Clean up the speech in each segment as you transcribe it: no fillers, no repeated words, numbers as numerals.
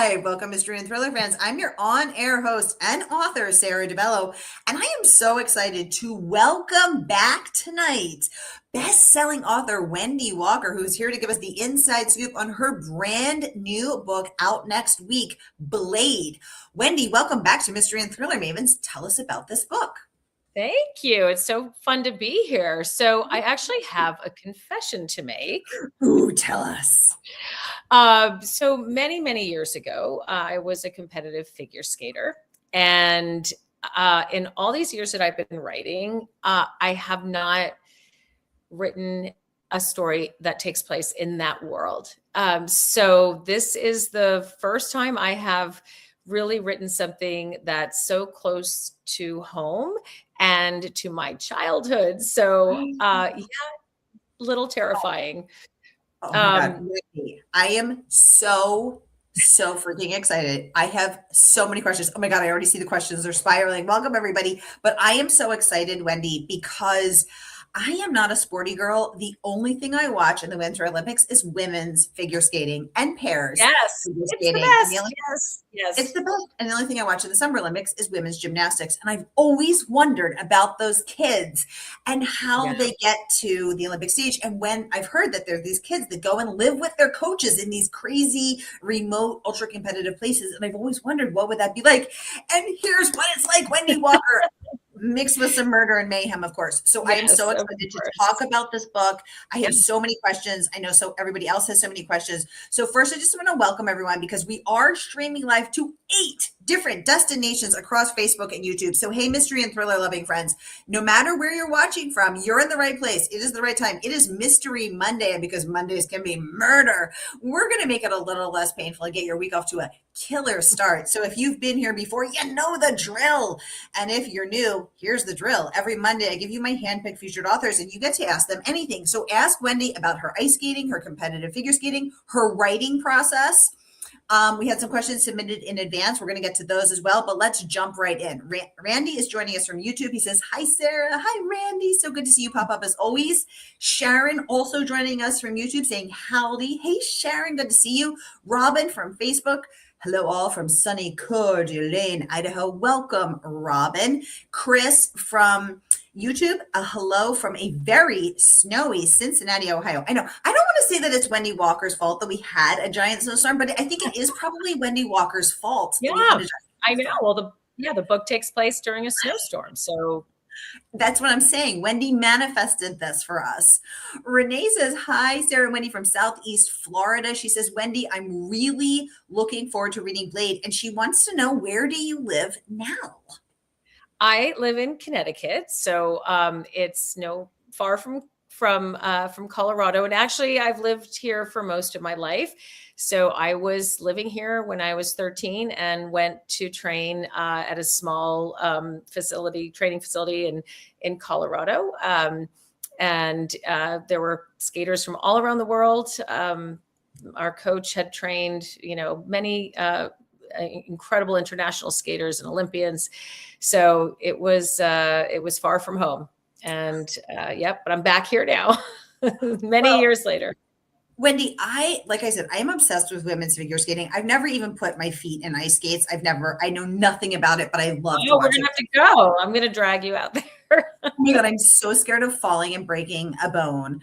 Hi, welcome, Mystery and Thriller fans. I'm your on-air host and author, Sara DiVello, and I am so excited to welcome back tonight best-selling author Wendy Walker, who's here to give us the inside scoop on her brand new book out next week, Blade. Wendy, welcome back to Mystery and Thriller Mavens. Tell us about this book. Thank you. It's so fun to be here. So I actually have a confession to make. Ooh, tell us. So many years ago, I was a competitive figure skater. And in all these years that I've been writing, I have not written a story that takes place in that world. So this is the first time I have really written something that's so close to home and to my childhood. So yeah, little terrifying. Oh my God, Wendy, I am so freaking excited. I have so many questions. Oh my God, I already see the questions. They're spiraling. Welcome, everybody. But I am so excited, Wendy, because I am not a sporty girl. The only thing I watch in the Winter Olympics is women's figure skating and pairs. Yes, figure it's skating. the best. Yes. It's the best. And the only thing I watch in the Summer Olympics is women's gymnastics. And I've always wondered about those kids and how they get to the Olympic stage. And when I've heard that there are these kids that go and live with their coaches in these crazy, remote, ultra competitive places. And I've always wondered, what would that be like? And here's what it's like, Wendy Walker. Mixed with some murder and mayhem, of course. So I am so excited to talk about this book. I have so many questions. I know so everybody else has so many questions. So first, I just want to welcome everyone because we are streaming live to 8 different destinations across Facebook and YouTube. So hey, mystery and thriller loving friends, no matter where you're watching from, you're in the right place. It is the right time. It is Mystery Monday, and because Mondays can be murder, we're going to make it a little less painful and get your week off to a killer start. So if you've been here before, you know the drill. And if you're new, here's the drill. Every Monday, I give you my handpicked featured authors and you get to ask them anything. So ask Wendy about her ice skating, her competitive figure skating, her writing process. We had some questions submitted in advance. We're going to get to those as well, but let's jump right in. Randy is joining us from YouTube. He says, hi, Sara. Hi, Randy. So good to see you pop up as always. Sharon also joining us from YouTube saying howdy. Hey, Sharon, good to see you. Robin from Facebook. Hello, all from sunny Coeur d'Alene, Idaho. Welcome, Robin. Chris from YouTube, a hello from a very snowy Cincinnati, Ohio. I know, I don't want to say that it's Wendy Walker's fault that we had a giant snowstorm, but I think it is probably Wendy Walker's fault. Yeah, I know. Well, the book takes place during a snowstorm, so that's what I'm saying. Wendy manifested this for us. Renee says, hi, Sara and Wendy from Southeast Florida. She says, Wendy, I'm really looking forward to reading Blade. And she wants to know, where do you live now? I live in Connecticut. So it's far from Colorado. And actually, I've lived here for most of my life. So I was living here when I was 13 and went to train at a small training facility in Colorado. And there were skaters from all around the world. Our coach had trained, many incredible international skaters and Olympians. So it was far from home. And but I'm back here now, many years later. Wendy, like I said, I am obsessed with women's figure skating. I've never even put my feet in ice skates. I know nothing about it, but I love to watch we're gonna have to go. I'm gonna drag you out there. Oh my God, I'm so scared of falling and breaking a bone,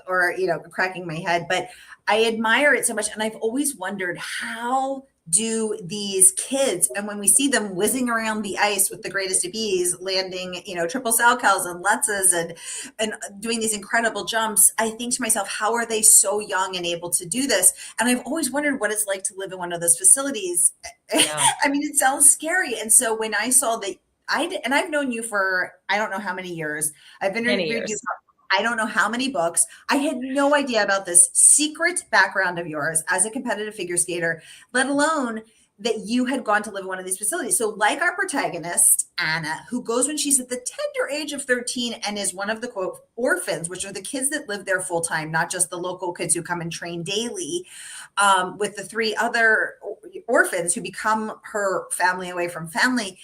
or cracking my head. But I admire it so much, and I've always wondered, how do these kids, and when we see them whizzing around the ice with the greatest of ease, landing, triple salchows and lutzes and doing these incredible jumps, I think to myself, how are they so young and able to do this? And I've always wondered what it's like to live in one of those facilities. Yeah. I mean, it sounds scary. And so when I saw that, I've known you for, I don't know how many years. I've interviewed you for I don't know how many books. I had no idea about this secret background of yours as a competitive figure skater, let alone that you had gone to live in one of these facilities. So like our protagonist, Anna, who goes when she's at the tender age of 13 and is one of the, quote, orphans, which are the kids that live there full time, not just the local kids who come and train daily, with the 3 other orphans who become her family away from family.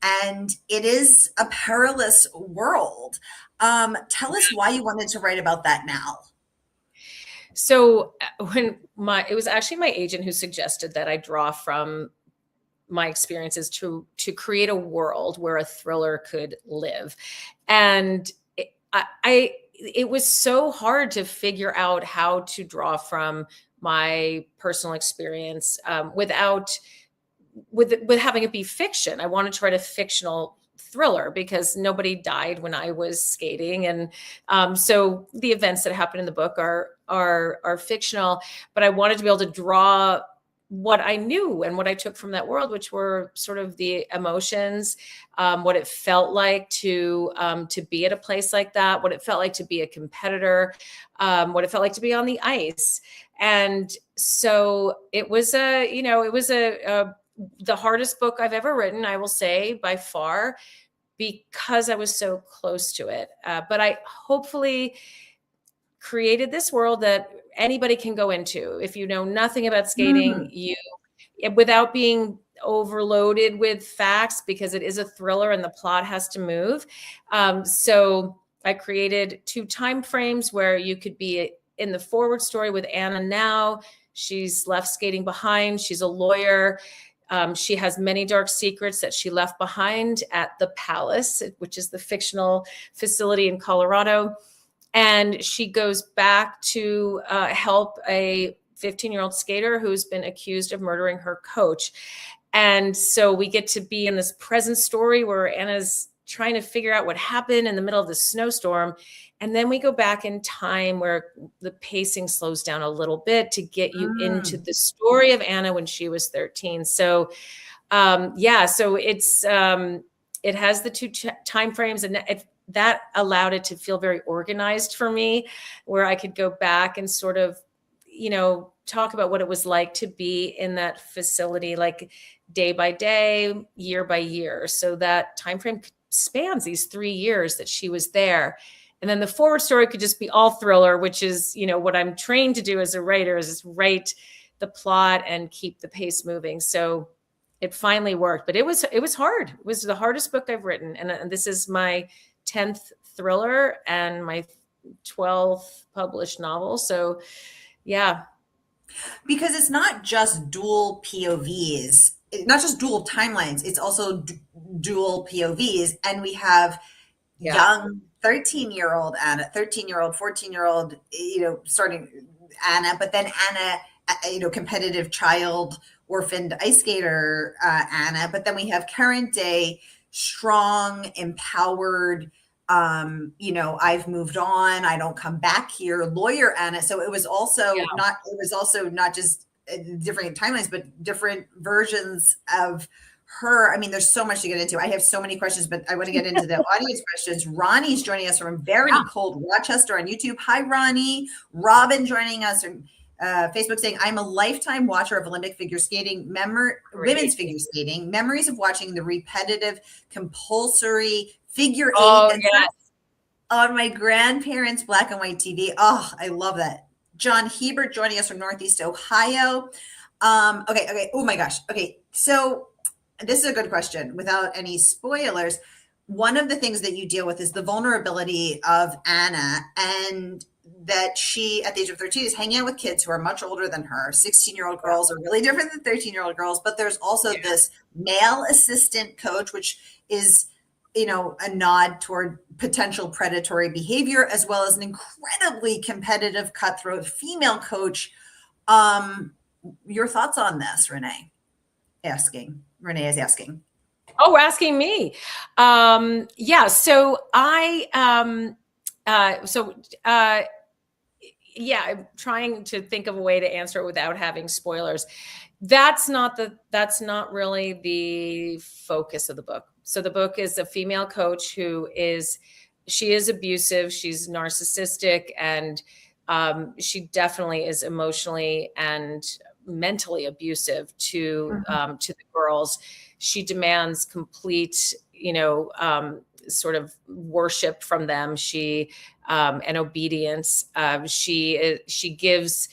And it is a perilous world. Tell us why you wanted to write about that now. So it was actually my agent who suggested that I draw from my experiences to create a world where a thriller could live. And it was so hard to figure out how to draw from my personal experience with having it be fiction. I wanted to write a fictional thriller because nobody died when I was skating, and so the events that happen in the book are fictional. But I wanted to be able to draw what I knew and what I took from that world, which were sort of the emotions, what it felt like to be at a place like that, what it felt like to be a competitor, what it felt like to be on the ice. And so it was the hardest book I've ever written, I will say, by far, because I was so close to it. But I hopefully created this world that anybody can go into. If you know nothing about skating, without being overloaded with facts, because it is a thriller and the plot has to move. So I created 2 time frames where you could be in the forward story with Anna now. She's left skating behind. She's a lawyer. She has many dark secrets that she left behind at the Palace, which is the fictional facility in Colorado. And she goes back to help a 15-year-old skater who's been accused of murdering her coach. And so we get to be in this present story where Anna's trying to figure out what happened in the middle of the snowstorm. And then we go back in time where the pacing slows down a little bit to get you into the story of Anna when she was 13. So so it has the 2 time frames, and that allowed it to feel very organized for me, where I could go back and sort of, talk about what it was like to be in that facility, like day by day, year by year. So that time frame spans these 3 years that she was there. And then the forward story could just be all thriller, which is, what I'm trained to do as a writer, is just write the plot and keep the pace moving. So it finally worked, but it was hard. It was the hardest book I've written. And this is my 10th thriller and my 12th published novel. So yeah. Because it's not just dual POVs, not just dual timelines, it's also dual POVs. And we have young 13-year-old Anna, 13-year-old, 14-year-old, starting Anna, but then Anna, competitive child, orphaned ice skater Anna. But then we have current day, strong, empowered, I've moved on, I don't come back here, lawyer Anna. So it was also not just different timelines, but different versions of her. I mean, there's so much to get into. I have so many questions, but I want to get into the audience questions. Ronnie's joining us from very cold Rochester on YouTube. Hi, Ronnie. Robin joining us from Facebook, saying, I'm a lifetime watcher of Olympic figure skating, women's figure skating, memories of watching the repetitive, compulsory figure eight on my grandparents' black and white TV. Oh, I love that. John Hebert joining us from Northeast Ohio. Okay. Oh my gosh. Okay. So this is a good question without any spoilers. One of the things that you deal with is the vulnerability of Anna, and that she, at the age of 13, is hanging out with kids who are much older than her. 16-year-old girls are really different than 13-year-old girls, but there's also this male assistant coach, which is, a nod toward potential predatory behavior, as well as an incredibly competitive, cutthroat female coach. Your thoughts on this, Renee? Renee is asking. Oh, asking me. So I'm trying to think of a way to answer it without having spoilers. That's not really the focus of the book. So the book is a female coach she is abusive, she's narcissistic, and she definitely is emotionally and mentally abusive to the girls. She demands complete, sort of worship from them. And obedience. She gives,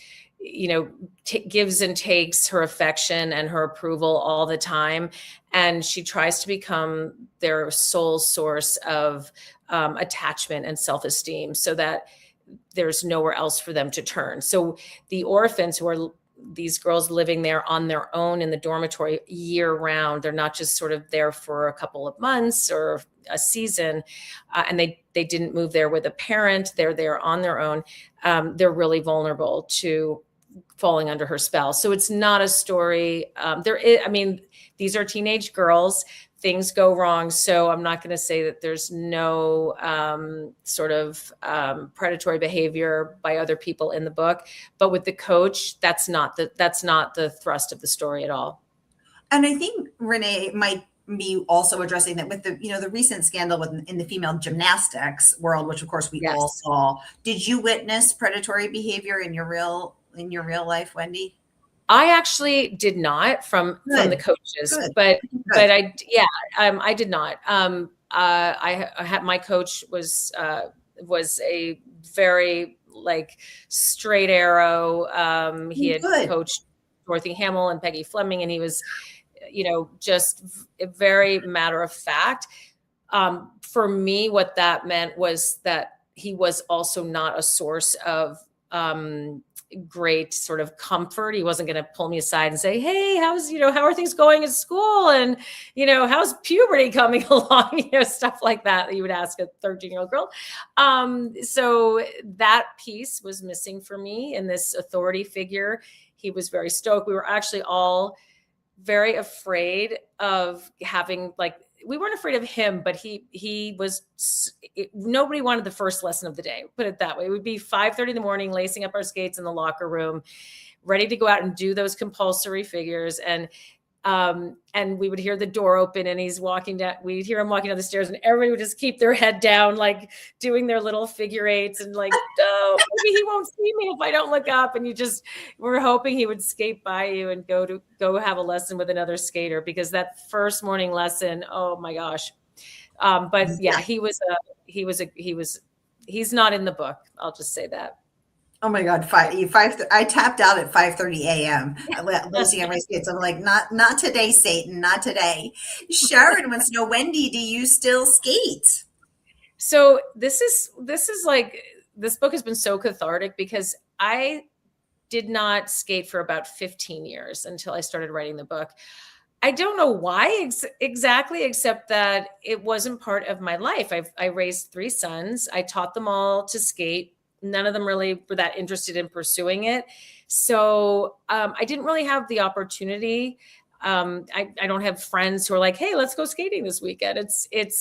gives and takes her affection and her approval all the time. And she tries to become their sole source of attachment and self-esteem, so that there's nowhere else for them to turn. So the orphans, who are these girls living there on their own in the dormitory year round, they're not just sort of there for a couple of months or a season, and they didn't move there with a parent. They're there on their own. They're really vulnerable to falling under her spell. So it's not a story. These are teenage girls. Things go wrong. So I'm not going to say that there's no predatory behavior by other people in the book, but with the coach, that's not the thrust of the story at all. And I think Renee might be also addressing that with the recent scandal in the female gymnastics world, which of course we all saw. Did you witness predatory behavior in your real life, Wendy? I actually did not from the coaches, but I did not. I had, my coach was a very straight arrow. He had coached Dorothy Hamill and Peggy Fleming, and he was, just very matter of fact. For me, what that meant was that he was also not a source of great sort of comfort. He wasn't going to pull me aside and say, hey, how are things going at school? And, how's puberty coming along? Stuff like that you would ask a 13-year-old girl. So that piece was missing for me in this authority figure. He was very stoic. We were actually all very afraid of having, we weren't afraid of him, but nobody wanted the first lesson of the day, put it that way. It would be 5:30 in the morning, lacing up our skates in the locker room, ready to go out and do those compulsory figures. And we would hear the door open and he's walking down, we'd hear him walking down the stairs, and everybody would just keep their head down, doing their little figure eights and oh, maybe he won't see me if I don't look up. And we're hoping he would skate by you and go have a lesson with another skater, because that first morning lesson, oh my gosh. But yeah, he's not in the book. I'll just say that. Oh my God. I tapped out at 5:30 a.m. lacing up my skates. I'm like, not today, Satan, not today. Sharon wants to know, Wendy, do you still skate? So this book has been so cathartic, because I did not skate for about 15 years until I started writing the book. I don't know why exactly, except that it wasn't part of my life. I raised 3 sons. I taught them all to skate. None of them really were that interested in pursuing it. So I didn't really have the opportunity. I don't have friends who are like, hey, let's go skating this weekend. It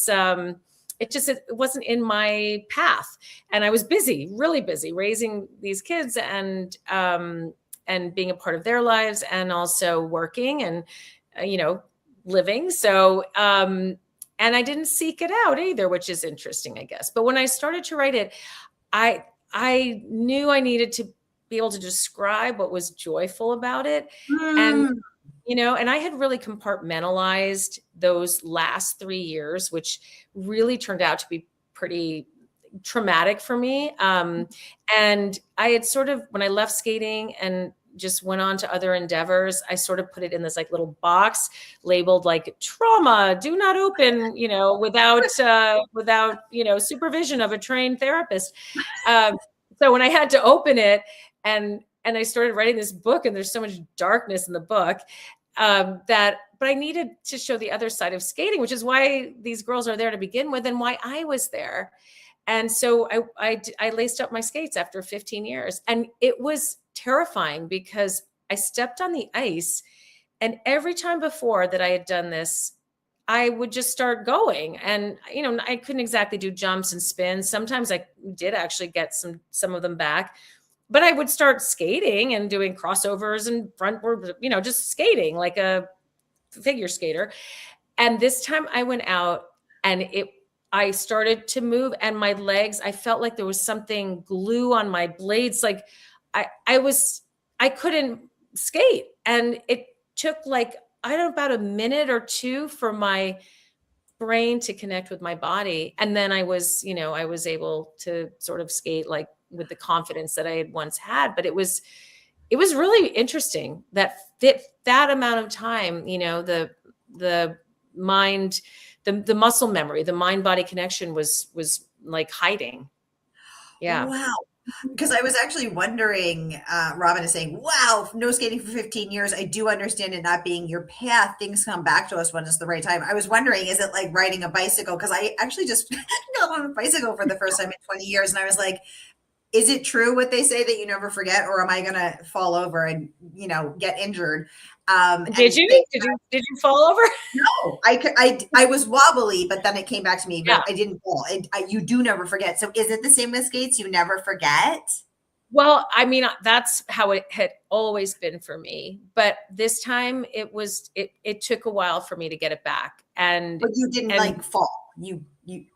wasn't in my path. And I was busy, really busy, raising these kids and being a part of their lives, and also working and, living. So, and I didn't seek it out either, which is interesting, I guess. But when I started to write it, I knew I needed to be able to describe what was joyful about it. And, and I had really compartmentalized those last 3 years, which really turned out to be pretty traumatic for me. And I had sort of, when I left skating and just went on to other endeavors, I sort of put it in this little box labeled trauma, do not open, without supervision of a trained therapist. So when I had to open it and I started writing this book, and there's so much darkness in the book, but I needed to show the other side of skating, which is why these girls are there to begin with and why I was there. And so I laced up my skates after 15 years, and it was terrifying because I stepped on the ice, and every time before that I had done this, I would just start going, and I couldn't exactly do jumps and spins. Sometimes I did actually get some of them back, but I would start skating and doing crossovers and frontward, just skating like a figure skater. And this time I went out and I started to move, and my legs, I felt like there was something glue on my blades. I couldn't skate. And it took about a minute or two for my brain to connect with my body. And then I was able to sort of skate with the confidence that I had once had. But it was really interesting that amount of time, the mind, the muscle memory, the mind body connection was hiding. Yeah. Wow. Because I was actually wondering, Robin is saying, wow, no skating for 15 years. I do understand it not being your path. Things come back to us when it's the right time. I was wondering, is it like riding a bicycle? Because I actually just got on a bicycle for the first time in 20 years. And I was like, is it true what they say that you never forget, or am I going to fall over and, get injured? Did you? Did you fall over? No, I was wobbly, but then it came back to me, Yeah. but I didn't fall. You do never forget. So is it the same with skates? You never forget? Well, I mean, that's how it had always been for me. But this time it took a while for me to get it back. But you didn't like fall.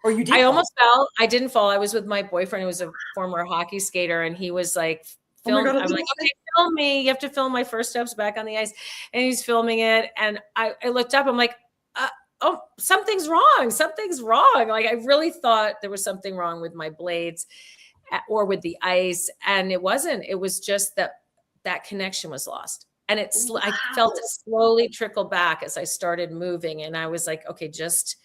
Or you did I fall. almost fell. I didn't fall. I was with my boyfriend, who was a former hockey skater, and he was like, film. God, I'm like, okay, film me. You have to film my first steps back on the ice. And he's filming it. And I looked up, I'm like, oh, something's wrong. Something's wrong. Like, I really thought there was something wrong with my blades or with the ice. And it wasn't. It was just that connection was lost. And Wow. I felt it slowly trickle back as I started moving. And I was like, okay, just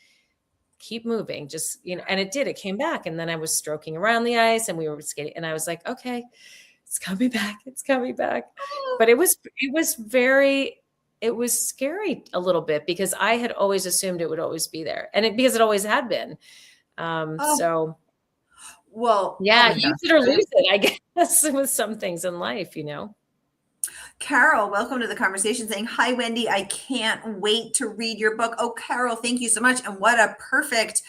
keep moving, just, and it did, it came back. And then I was stroking around the ice and we were skating, and I was like, okay, it's coming back. It's coming back. But it was scary a little bit, because I had always assumed it would always be there, and because it always had been. So well, yeah, use it or lose it, I guess, with some things in life, Carol, welcome to the conversation, saying, hi, Wendy. I can't wait to read your book. Oh, Carol, thank you so much. And what a perfect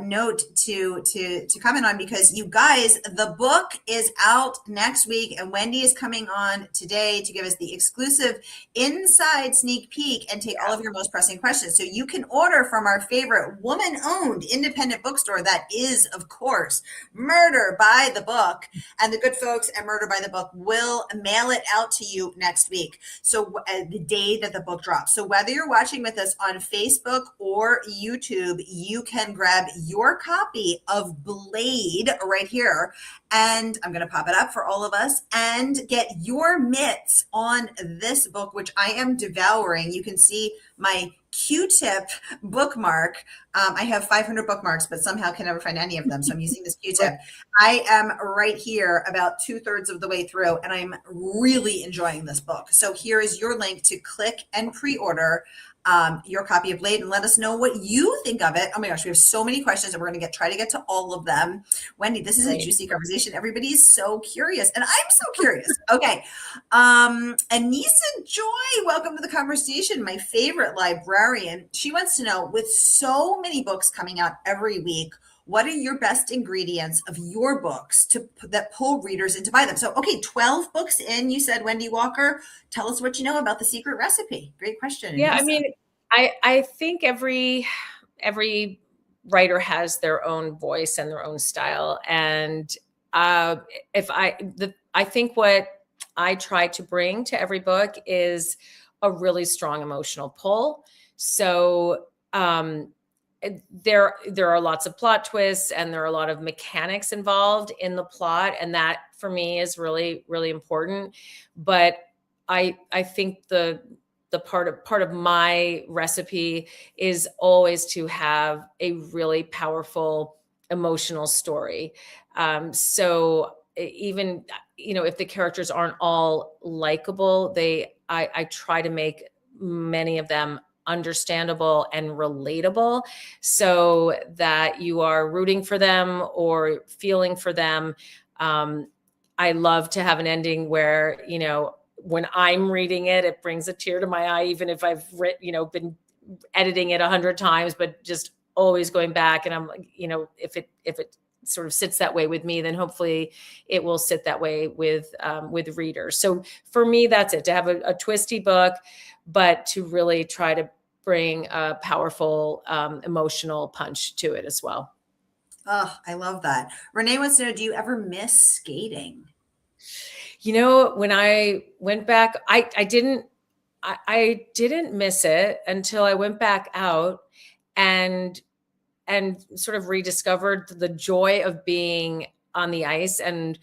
note to comment on, because you guys, the book is out next week, and Wendy is coming on today to give us the exclusive inside sneak peek and take all of your most pressing questions. So you can order from our favorite woman-owned independent bookstore. That is, of course, Murder by the Book. And the good folks at Murder by the Book will mail it out to you next week. So the day that the book drops. So whether you're watching with us on Facebook or YouTube, you can grab your copy of Blade right here. And I'm going to pop it up for all of us and get your mitts on this book, which I am devouring. You can see my Q-tip bookmark. I have 500 bookmarks, but somehow can never find any of them. So I'm using this Q-tip. I am right here about 2/3 of the way through, and I'm really enjoying this book. So here is your link to click and pre-order your copy of Blade, and let us know what you think of it. Oh my gosh, we have so many questions, and we're going to try to get to all of them. Wendy, this is a juicy conversation. Everybody's so curious, and I'm so curious. Okay. Anissa Joy, welcome to the conversation. My favorite librarian. She wants to know, with so many books coming out every week, what are your best ingredients of your books that pull readers in to buy them? So, okay, 12 books in, you said, Wendy Walker. Tell us what you know about the secret recipe. Great question. Yeah, Anissa. I mean, I think every writer has their own voice and their own style. And I think what I try to bring to every book is a really strong emotional pull. So, there are lots of plot twists, and there are a lot of mechanics involved in the plot. And that for me is really, really important. But I think the part of my recipe is always to have a really powerful emotional story. So even, if the characters aren't all likable, I try to make many of them understandable and relatable, so that you are rooting for them or feeling for them. I love to have an ending where, when I'm reading it, it brings a tear to my eye, even if I've been editing it 100 times, but just always going back. And I'm like, if it sort of sits that way with me, then hopefully it will sit that way with readers. So for me, that's it, to have a twisty book, but to really try to bring a powerful emotional punch to it as well. Oh, I love that. Renee wants to know, do you ever miss skating? When I went back, I didn't miss it until I went back out and sort of rediscovered the joy of being on the ice. And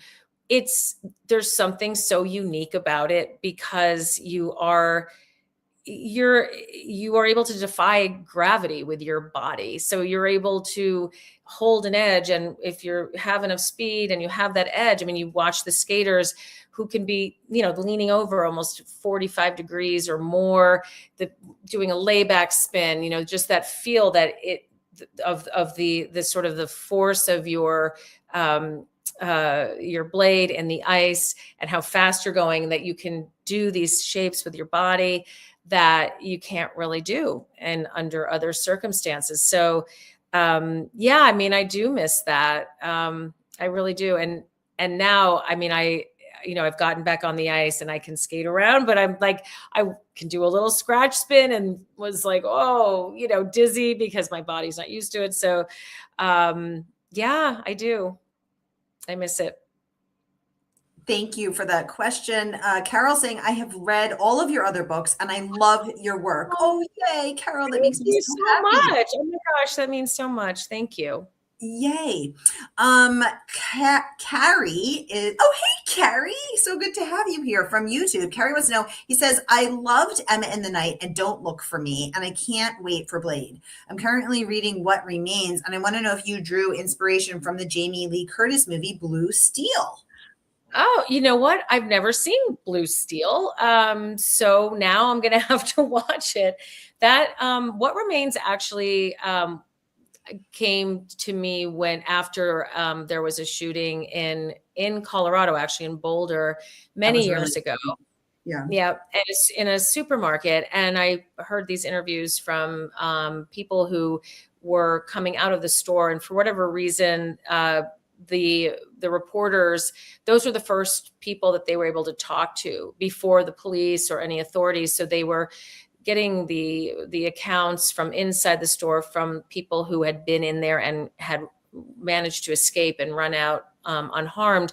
there's something so unique about it, because you are able to defy gravity with your body. So you're able to hold an edge. And if you have enough speed and you have that edge, I mean, you watch the skaters who can be, leaning over almost 45 degrees or more, doing a layback spin, just that feel that of the sort of the force of your blade and the ice, and how fast you're going, that you can do these shapes with your body that you can't really do and under other circumstances. So, yeah, I mean, I do miss that. I really do. And now, I mean, I've gotten back on the ice and I can skate around, but I'm like, I can do a little scratch spin and was like, oh, dizzy because my body's not used to it. So, yeah, I do. I miss it. Thank you for that question. Carol saying, I have read all of your other books and I love your work. Oh, yay, Carol, that makes me so happy. Much. Oh my gosh, that means so much. Thank you. Yay. Carrie is, hey, Carrie, so good to have you here from YouTube. Carrie wants to know, he says, I loved Emma in the Night and Don't Look for Me, and I can't wait for Blade. I'm currently reading What Remains, and I want to know if you drew inspiration from the Jamie Lee Curtis movie Blue Steel. Oh, you know what? I've never seen Blue Steel. So now I'm going to have to watch it. That What Remains actually came to me after there was a shooting in Colorado, actually in Boulder, many years ago. Yeah. Yeah. And it's in a supermarket. And I heard these interviews from people who were coming out of the store, and for whatever reason, the reporters, those were the first people that they were able to talk to before the police or any authorities. So they were getting the accounts from inside the store from people who had been in there and had managed to escape and run out unharmed.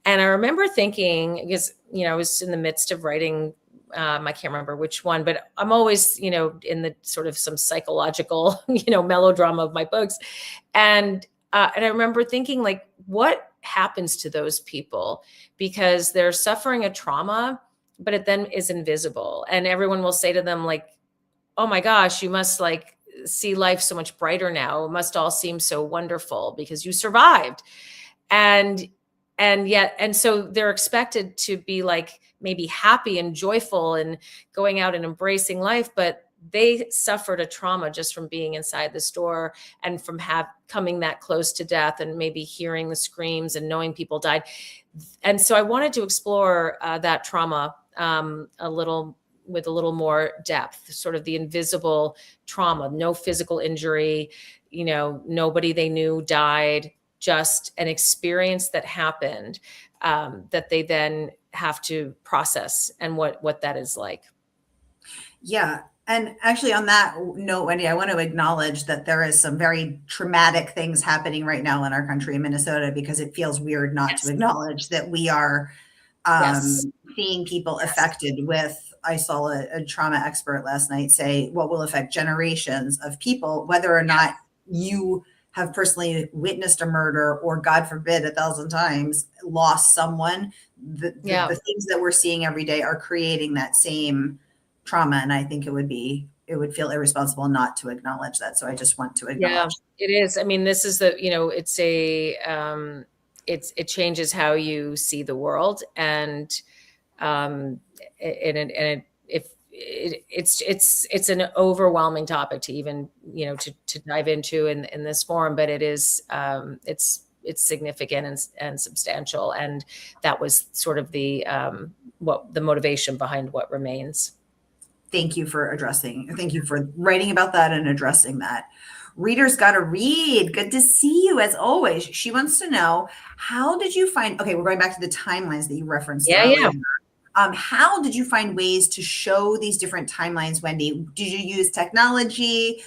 And I remember thinking, because, I was in the midst of writing, I can't remember which one, but I'm always, in the sort of some psychological, melodrama of my books. And I remember thinking, like, what happens to those people? Because they're suffering a trauma, but it then is invisible. And everyone will say to them, like, oh my gosh, you must like see life so much brighter now. It must all seem so wonderful because you survived. And so they're expected to be like maybe happy and joyful and going out and embracing life, but they suffered a trauma just from being inside the store and from coming that close to death and maybe hearing the screams and knowing people died. And so I wanted to explore that trauma with a little more depth, sort of the invisible trauma, no physical injury, nobody they knew died, just an experience that happened that they then have to process, and what that is like. Yeah. And actually, on that note, Wendy, I want to acknowledge that there is some very traumatic things happening right now in our country, in Minnesota, because it feels weird not to acknowledge that we are seeing people affected with, I saw a trauma expert last night say, what will affect generations of people, whether or not you have personally witnessed a murder or, God forbid, 1,000 times lost someone. The things that we're seeing every day are creating that same trauma. And I think it would feel irresponsible not to acknowledge that. So I just want to acknowledge. Yeah, it is. I mean, this is it changes how you see the world. And it's an overwhelming topic to even, to dive into in this forum, but it is, it's significant and substantial. And that was sort of the motivation behind What Remains. Thank you for writing about that and addressing that. Readers Gotta Read. Good to see you as always. She wants to know, how did you find, okay, we're going back to the timelines that you referenced earlier. How did you find ways to show these different timelines, Wendy? Did you use technology,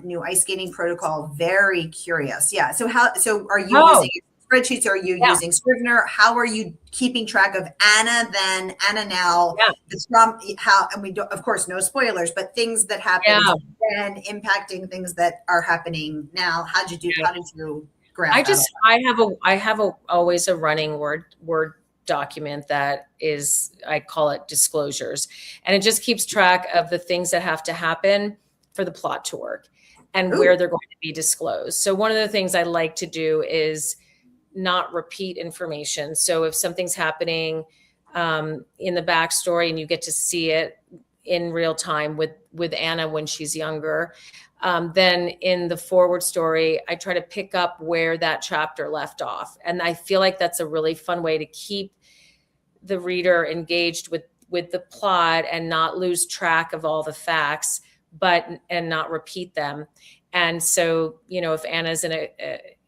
new ice skating protocol? Very curious. Yeah. So are you using spreadsheets? Are you using Scrivener? How are you keeping track of Anna then, Anna now? And we don't, of course, no spoilers, but things that happen then impacting things that are happening now. How did you graph I have always a running word document that is, I call it disclosures. And it just keeps track of the things that have to happen for the plot to work and Ooh. where they're going to be disclosed. So one of the things I like to do is not repeat information. So if something's happening in the backstory and you get to see it in real time with Anna when she's younger, then in the forward story, I try to pick up where that chapter left off. And I feel like that's a really fun way to keep the reader engaged with the plot and not lose track of all the facts, and not repeat them. And so, if Anna's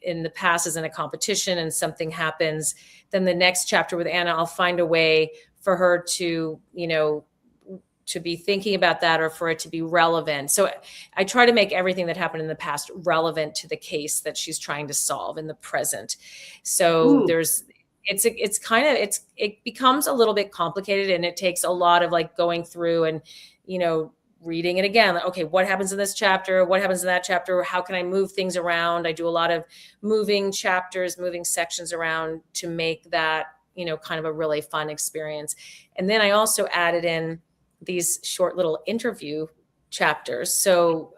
in the past is in a competition and something happens, then the next chapter with Anna, I'll find a way for her to, to be thinking about that, or for it to be relevant. So I try to make everything that happened in the past relevant to the case that she's trying to solve in the present. So it becomes a little bit complicated, and it takes a lot of like going through and, reading it again. Like, okay, what happens in this chapter? What happens in that chapter? How can I move things around? I do a lot of moving chapters, moving sections around to make that, kind of a really fun experience. And then I also added in these short little interview chapters. So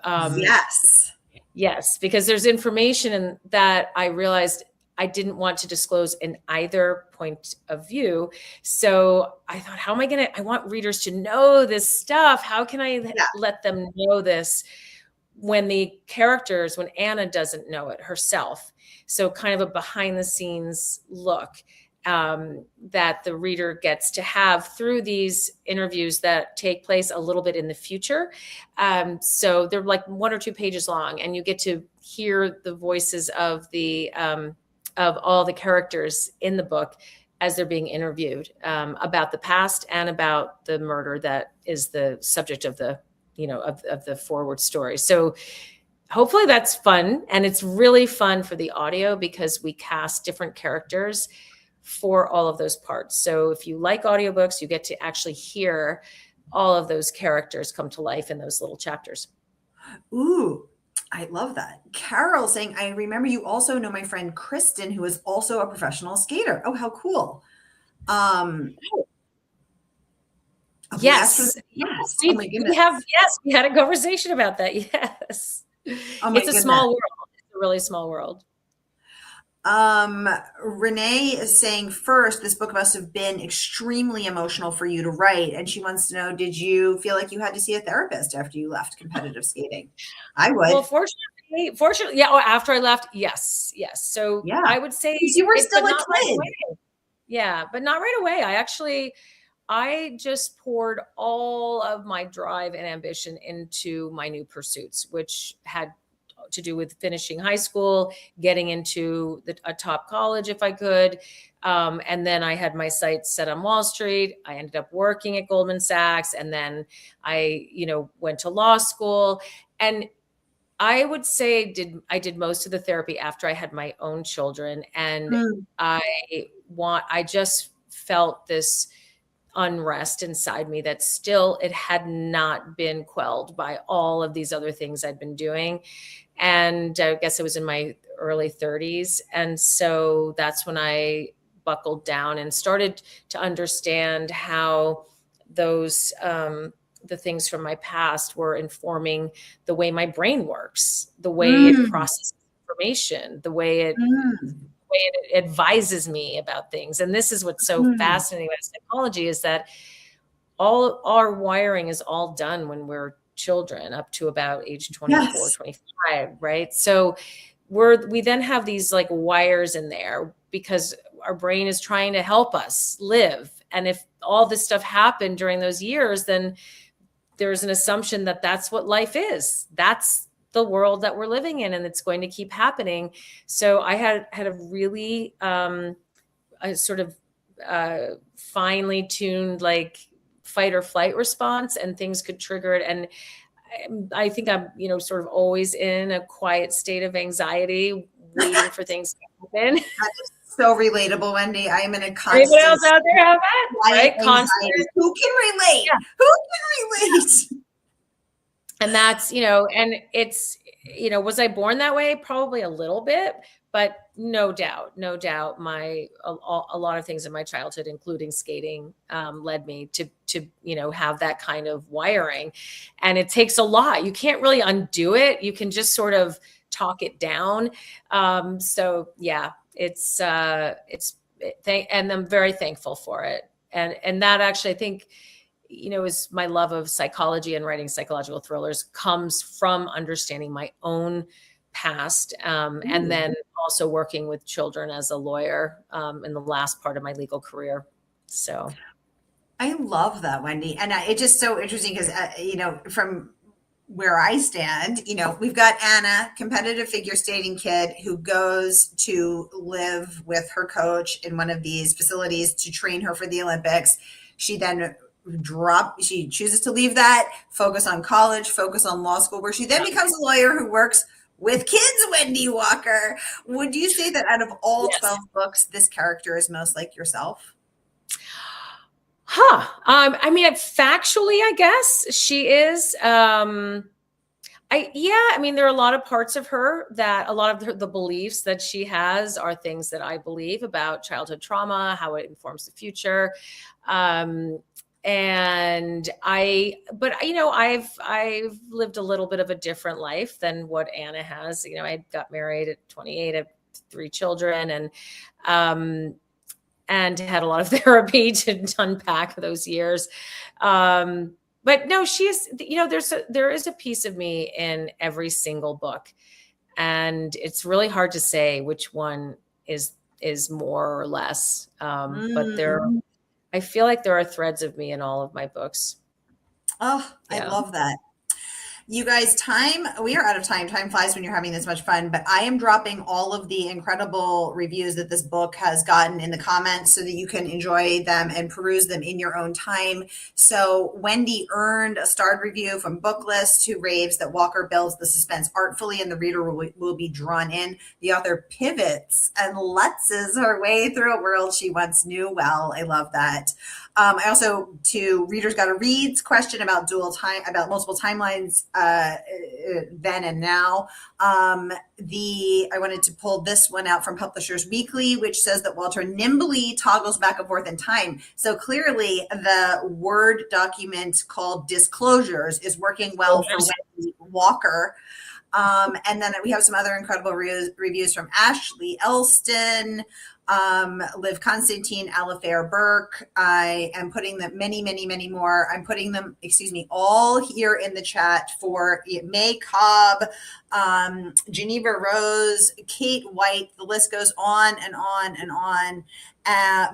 yes, because there's information in that I realized I didn't want to disclose in either point of view. So I thought, I want readers to know this stuff. How can I let them know this when Anna doesn't know it herself? So kind of a behind the scenes look that the reader gets to have through these interviews that take place a little bit in the future. So they're like 1 or 2 pages long, and you get to hear the voices of of all the characters in the book as they're being interviewed about the past and about the murder that is the subject of the, of the forward story. So hopefully that's fun. And it's really fun for the audio because we cast different characters for all of those parts. So if you like audiobooks, you get to actually hear all of those characters come to life in those little chapters. Ooh, I love that. Carol saying, I remember you also know my friend Kristen, who is also a professional skater. Oh, how cool. Yes. Yes. Oh my goodness. We had a conversation about that. Yes. It's a small world. It's a really small world. Renee is saying, first, this book must have been extremely emotional for you to write. And she wants to know, did you feel like you had to see a therapist after you left competitive skating? I would. Well, fortunately, yeah. After I left, yes. So I would say you were still a kid. Right, but not right away. I just poured all of my drive and ambition into my new pursuits, which had to do with finishing high school, getting into a top college if I could. And then I had my sights set on Wall Street. I ended up working at Goldman Sachs. And then I, went to law school. And I would say I did most of the therapy after I had my own children. And I just felt this unrest inside me that still, it had not been quelled by all of these other things I'd been doing. And I guess it was in my early 30s. And so that's when I buckled down and started to understand how those, the things from my past were informing the way my brain works, the way it processes information, the way it advises me about things. And this is what's so fascinating about psychology, is that all our wiring is all done when we're children up to about age 24, 25, right? So we then have these like wires in there because our brain is trying to help us live. And if all this stuff happened during those years, then there's an assumption that that's what life is. That's the world that we're living in, and it's going to keep happening. So I had a really a sort of finely tuned like fight or flight response, and things could trigger it. And I think I'm, sort of always in a quiet state of anxiety, waiting for things to happen. That is so relatable, Wendy. I am in a constant. Anybody else out there have that? Right? Constant. Who can relate? Yeah. Who can relate? And that's, and it's, was I born that way? Probably a little bit, but no doubt, a lot of things in my childhood, including skating, led me to have that kind of wiring, and it takes a lot. You can't really undo it. You can just sort of talk it down. So yeah, and I'm very thankful for it. And that actually, I think, is my love of psychology and writing psychological thrillers comes from understanding my own past, and then also working with children as a lawyer in the last part of my legal career. So I love that, Wendy. And it's just so interesting because, from where I stand, we've got Anna, competitive figure skating kid who goes to live with her coach in one of these facilities to train her for the Olympics. She then she chooses to leave that, focus on college, focus on law school, where she then becomes a lawyer who works with kids, Wendy Walker. Would you say that out of all 12 books, this character is most like yourself? I mean, factually, I guess she is. I mean, there are a lot of parts of her that a lot of the beliefs that she has are things that I believe about childhood trauma, how it informs the future. I've lived a little bit of a different life than what Anna has. I got married at 28, I have 3 children, and had a lot of therapy to unpack those years. But no, she is, there is a piece of me in every single book, and it's really hard to say which one is more or less. But I feel like there are threads of me in all of my books. Oh, yeah. I love that. You guys, we are out of time. Time flies when you're having this much fun, but I am dropping all of the incredible reviews that this book has gotten in the comments so that you can enjoy them and peruse them in your own time. So Wendy earned a starred review from Booklist, who raves that Walker builds the suspense artfully and the reader will be drawn in. The author pivots and lutzes her way through a world she once knew well. I love that. I also, to Readers Gotta Read's question about multiple timelines, then and now. I wanted to pull this one out from Publishers Weekly, which says that Walter nimbly toggles back and forth in time. So clearly the Word document called Disclosures is working well for Wendy Walker. And then we have some other incredible reviews from Ashley Elston, Liv Constantine, Alifair Burke. I am putting them many more. I'm putting them, all here in the chat for May Cobb, Geneva Rose, Kate White. The list goes on and on and on.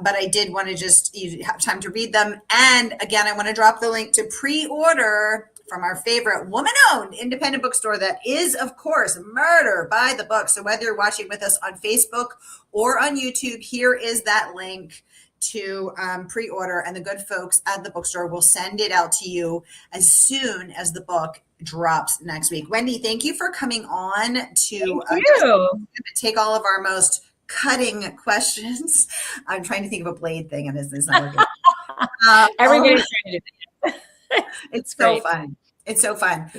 But I did want to you have time to read them. And again, I want to drop the link to pre-order from our favorite woman-owned independent bookstore that is, of course, Murder by the Book. So whether you're watching with us on Facebook or on YouTube, here is that link to pre-order, and the good folks at the bookstore will send it out to you as soon as the book drops next week. Wendy, thank you for coming on to take all of our most cutting questions. I'm trying to think of a blade thing, and it's not working. Everybody's trying to do that. It's so fun. It's so fun.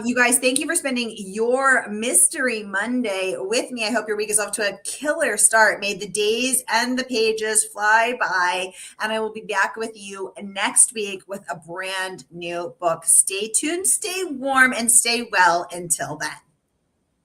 You guys, thank you for spending your Mystery Monday with me. I hope your week is off to a killer start. May the days and the pages fly by, and I will be back with you next week with a brand new book. Stay tuned, stay warm, and stay well until then.